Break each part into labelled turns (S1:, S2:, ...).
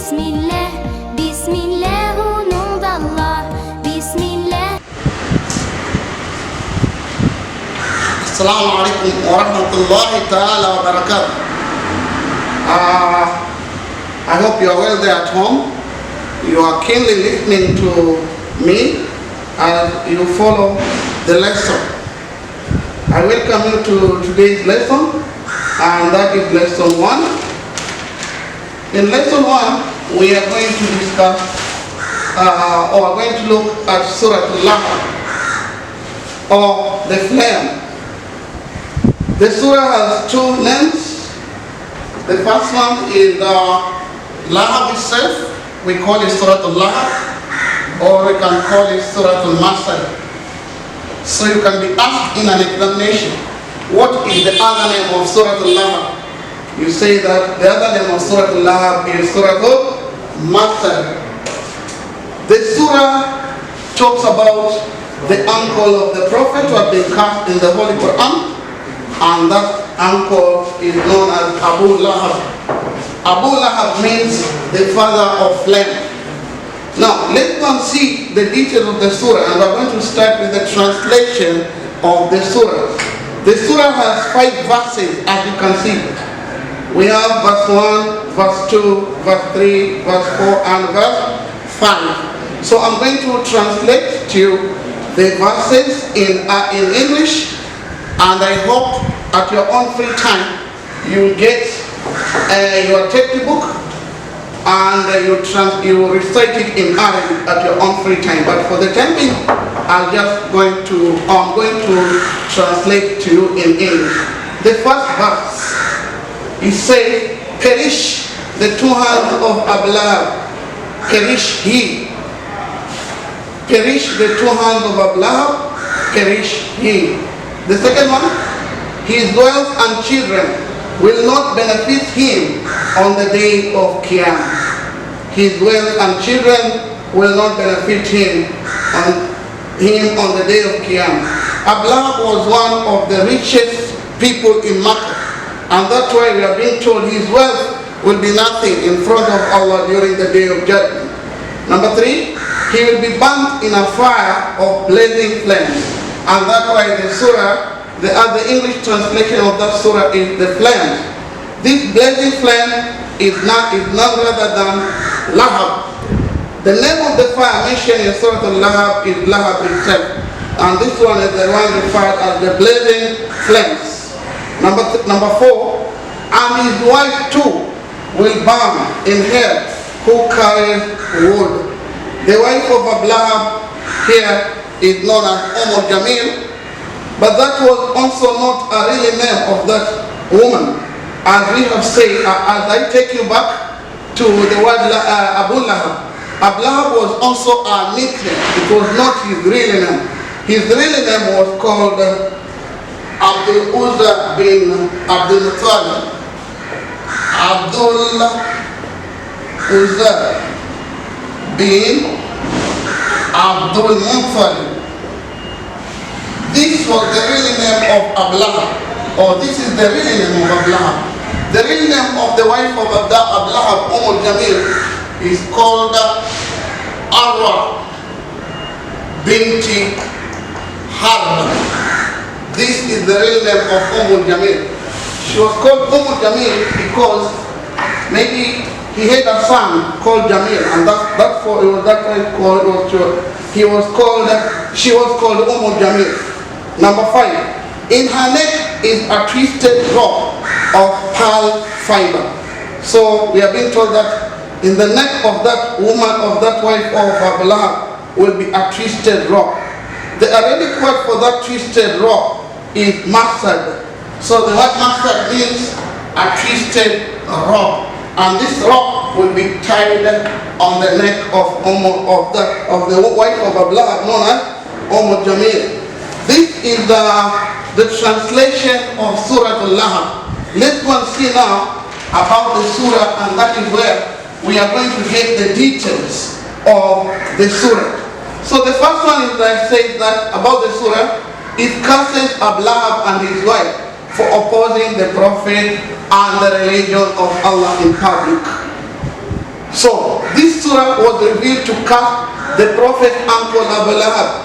S1: Bismillah, Bismillah, au nom d'Allah. Bismillah.
S2: Assalamu alaikum wa rahmatullahi ta'ala wa barakatuh. I hope you are well there at home. You are keenly listening to me as you follow the lesson. I welcome you to today's lesson, and that is lesson 1. In lesson 1, we are going to discuss or going to look at Surah Al-Lahab, or the flame. The surah has two names. The first one is Lahab itself. We call it Surah Al-Lahab, or we can call it Surah Al-Masad. So you can be asked in an examination, what is the other name of Surah Al-Lahab? You say that the other name of Surah Al-Lahab is Surah Al-Masad. The surah talks about the uncle of the Prophet who had been cast in the Holy Quran, and that uncle is known as Abu Lahab. Abu Lahab means the father of flame. Now, let's go and see the details of the surah, and we're going to start with the translation of the surah. The surah has 5 verses, as you can see. We have verse 1, verse 2, verse 3, verse 4, and verse 5. So I'm going to translate to you the verses in English, and I hope at your own free time you get your textbook and you recite it in Arabic at your own free time. But for the time being, I'm going to translate to you in English. The first verse, it says, "Perish the 2 hands of Abu Lahab, perish he." Perish the 2 hands of Abu Lahab, perish he. The second one, his wealth and children will not benefit him on the day of Qiyamah. His wealth and children will not benefit him on the day of Qiyamah. Abu Lahab was one of the richest people in Makkah, and that's why we are being told his wealth will be nothing in front of Allah during the day of judgment. Number 3, he will be burnt in a fire of blazing flames. And that's why the surah, the English translation of that surah is the flame. This blazing flame is none rather than Lahab. The name of the fire mentioned in Surah Al-Lahab is Lahab itself. And this one is the one referred as the blazing flames. Number 4, and his wife too will burn in hell who carries wood. The wife of Abu Lahab here is known as Jamil, but that was also not a real name of that woman. As we have said, as I take you back to the word Abu Lahab. Abu Lahab was also a nickname. It was not his real name. His real name was called Abdul Uzza bin Abdul Muttalib. Abdul Uzza bin Abdul Muttalib. This was the real name of Abu Lahab, or this is the real name of Abu Lahab. The real name of the wife of Abu Lahab, Jamil, is called Arwa binti Harb. This is the real name of Jamil. She was called Jamil because maybe he had a son called Jamil, and she was called Jamil. Number 5, in her neck is a twisted rope of pearl fiber. So we have been told that in the neck of that woman, of that wife of Abu Lahab, will be a twisted rope. The Arabic word for that twisted rope is masad. So the word masad means a twisted rope, and this rope will be tied on the neck of the wife of Abu Lahab, known as Jamil. This is the translation of Surah Al-Lahab. Let's go and see now about the surah, and that is where we are going to get the details of the surah. So the first one is that says that about the surah, it curses Abu Lahab and his wife for opposing the Prophet and the religion of Allah in public. So this surah was revealed to cast the Prophet's uncle Abu Lahab.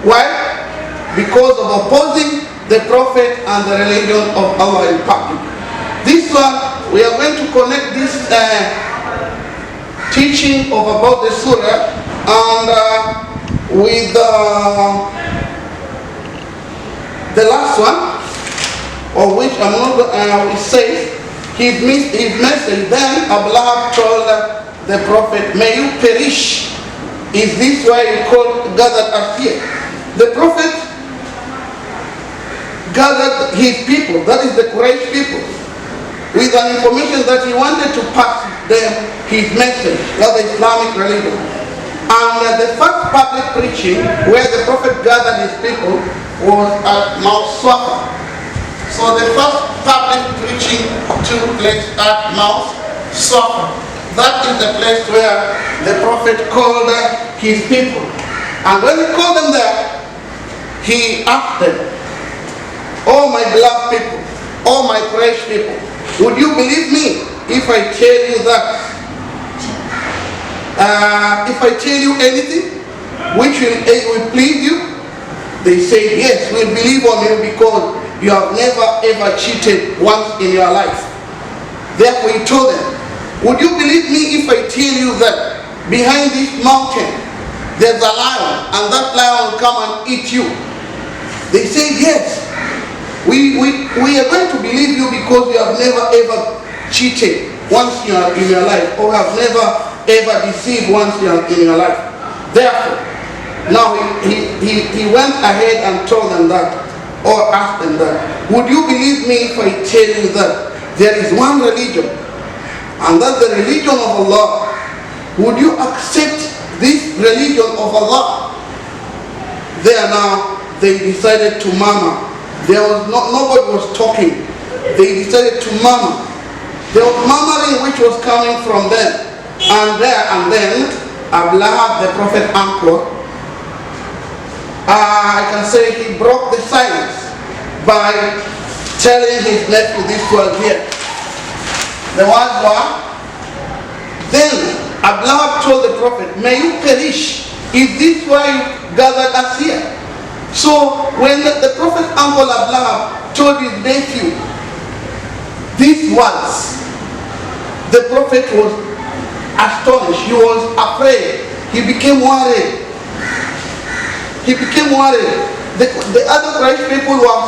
S2: Why? Because of opposing the Prophet and the religion of Allah in public. This one, we are going to connect this teaching of about the surah and with the last one, of which I'm not it says his message. Then Abu Lahab told the Prophet, may you perish. Is this why you gathered us here? The Prophet gathered his people, that is the Quraysh people, with an information that he wanted to pass them his message, that the Islamic religion. And the first public preaching where the Prophet gathered his people was at Mount Safa. So the first public preaching took place at Mount Safa. That is the place where the Prophet called his people. And when he called them there, he asked them, oh my beloved people, oh my Quraysh people, would you believe me if I tell you that, if I tell you anything which will please you? They said, yes, we believe on you because you have never ever cheated once in your life. Therefore he told them, would you believe me if I tell you that behind this mountain there's a lion and that lion will come and eat you? They said, yes, we are going to believe you because you have never ever cheated once in your life, or have never ever deceived once in your life. Therefore, now he went ahead and told them that, or asked them that, would you believe me if I tell you that there is one religion, and that's the religion of Allah? Would you accept this religion of Allah? There now, they decided to murmur. There was nobody was talking. They decided to murmur. There was murmuring which was coming from them. And then Abu Lahab, the Prophet's uncle, I can say he broke the silence by telling his nephew this was here. The words were, then Abu Lahab told the Prophet, may you perish. Is this why you gathered us here? So when the Prophet's uncle Abu Lahab told his nephew these words, the Prophet was astonished. He was afraid. He became worried. The other Quraysh people were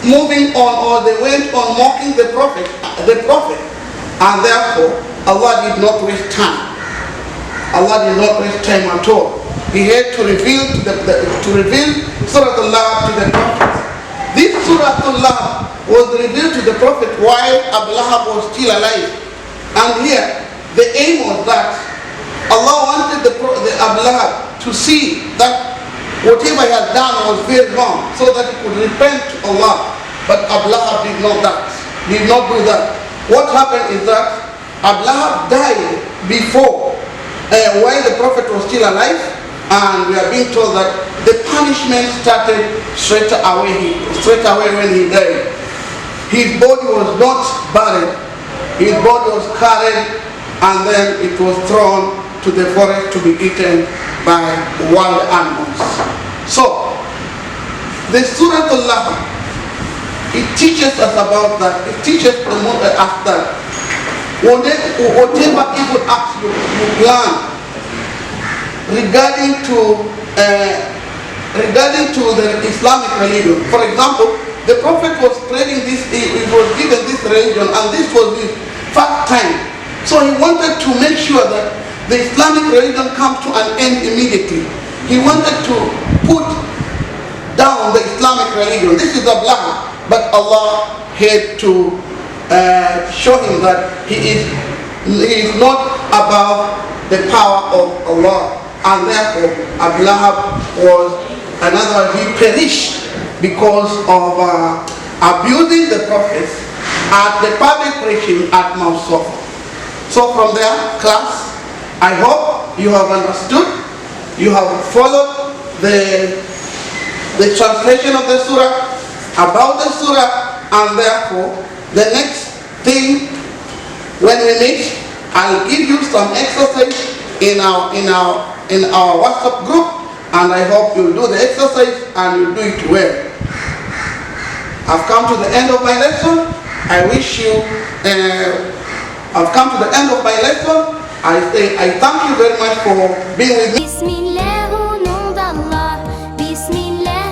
S2: moving on, or they went on mocking the Prophet. And therefore, Allah did not waste time. Allah did not waste time at all. He had to reveal Surah Allah to the Prophet. This Surah Allah was revealed to the Prophet while Abu Lahab was still alive. And here, the aim was that Allah wanted the Abu Lahab to see that whatever he had done was very wrong, so that he could repent to Allah. But Abu Lahab did not do that. What happened is that Abu Lahab died before, while the Prophet was still alive, and we are being told that the punishment started straight away when he died. His body was not buried. His body was carried, and then it was thrown to the forest to be eaten by wild animals. So, the Surah Allah, it teaches us about that. It teaches us that whatever evil acts you plan regarding to the Islamic religion. For example, the Prophet was spreading this, he was given this religion, and this was his first time. So he wanted to make sure that the Islamic religion comes to an end immediately. He wanted to put down the Islamic religion. This is Allah, but Allah had to show him that he is not above the power of Allah. And therefore, Abu Lahab he perished because of abusing the prophets at the public preaching at Mount Safa. So from there, class, I hope you have understood, you have followed the translation of the surah, about the surah, and therefore, the next thing when we meet, I'll give you some exercise in our WhatsApp group, and I hope you'll do the exercise and you'll do it well. I've come to the end of my lesson. I wish you, I've come to the end of my lesson. I thank you very much for being with me.
S1: Bismillah.